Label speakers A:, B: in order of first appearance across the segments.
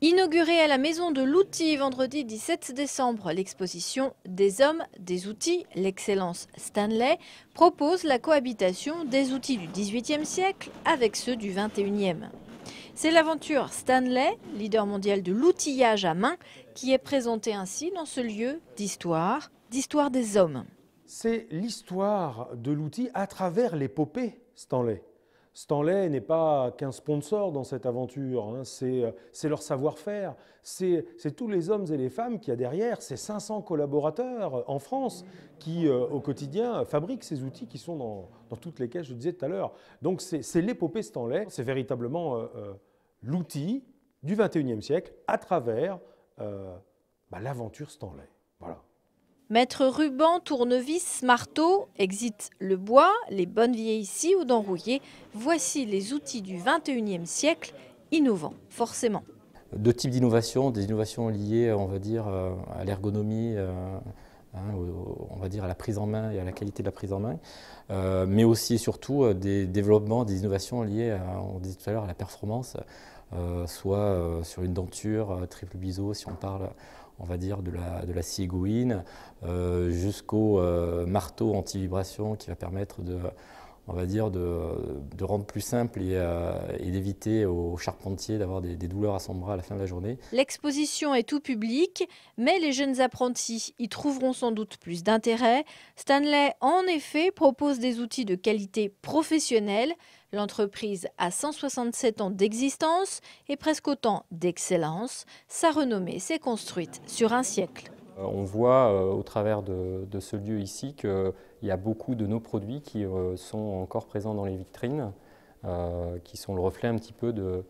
A: Inaugurée à la Maison de l'Outil vendredi 17 décembre, l'exposition Des hommes, des outils, l'excellence Stanley propose la cohabitation des outils du XVIIIe siècle avec ceux du XXIe. C'est l'aventure Stanley, leader mondial de l'outillage à main, qui est présentée ainsi dans ce lieu d'histoire des hommes.
B: C'est l'histoire de l'outil à travers l'épopée Stanley. Stanley n'est pas qu'un sponsor dans cette aventure, hein. C'est leur savoir-faire, c'est tous les hommes et les femmes qu'il y a derrière, ces 500 collaborateurs en France qui, au quotidien, fabriquent ces outils qui sont dans toutes les caisses, je disais tout à l'heure. Donc c'est l'épopée Stanley, c'est véritablement l'outil du XXIe siècle à travers l'aventure Stanley. Voilà.
A: Mettre ruban, tournevis, marteau, exit le bois, les bonnes vieilles scies ou d'enrouiller, voici les outils du XXIe siècle, innovants, forcément.
C: Deux types d'innovations, des innovations liées, on va dire, à l'ergonomie, on va dire à la prise en main et à la qualité de la prise en main, mais aussi et surtout des développements, des innovations liées, on disait tout à l'heure, à la performance, soit sur une denture triple biseau, si on parle, on va dire, de la scie égoïne, jusqu'au marteau anti-vibration qui va permettre on va dire, de rendre plus simple et d'éviter aux charpentiers d'avoir des douleurs à son bras à la fin de la journée.
A: L'exposition est tout public, mais les jeunes apprentis y trouveront sans doute plus d'intérêt. Stanley, en effet, propose des outils de qualité professionnelle. L'entreprise a 167 ans d'existence et presque autant d'excellence. Sa renommée s'est construite sur un siècle.
D: On voit au travers de ce lieu ici qu'il y a beaucoup de nos produits qui sont encore présents dans les vitrines, qui sont le reflet un petit peu de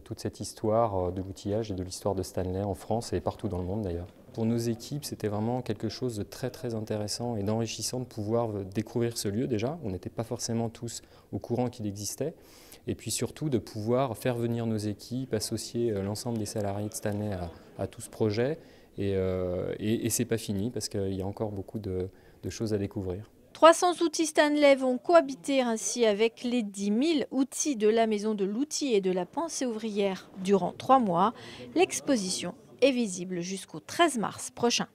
D: toute cette histoire de l'outillage et de l'histoire de Stanley en France et partout dans le monde d'ailleurs. Pour nos équipes, c'était vraiment quelque chose de très très intéressant et d'enrichissant de pouvoir découvrir ce lieu déjà. On n'était pas forcément tous au courant qu'il existait. Et puis surtout de pouvoir faire venir nos équipes, associer l'ensemble des salariés de Stanley à tout ce projet. Et c'est pas fini parce qu'il y a encore beaucoup de choses à découvrir.
A: 300 outils Stanley vont cohabiter ainsi avec les 10 000 outils de la Maison de l'Outil et de la Pensée ouvrière durant 3 mois. L'exposition est visible jusqu'au 13 mars prochain.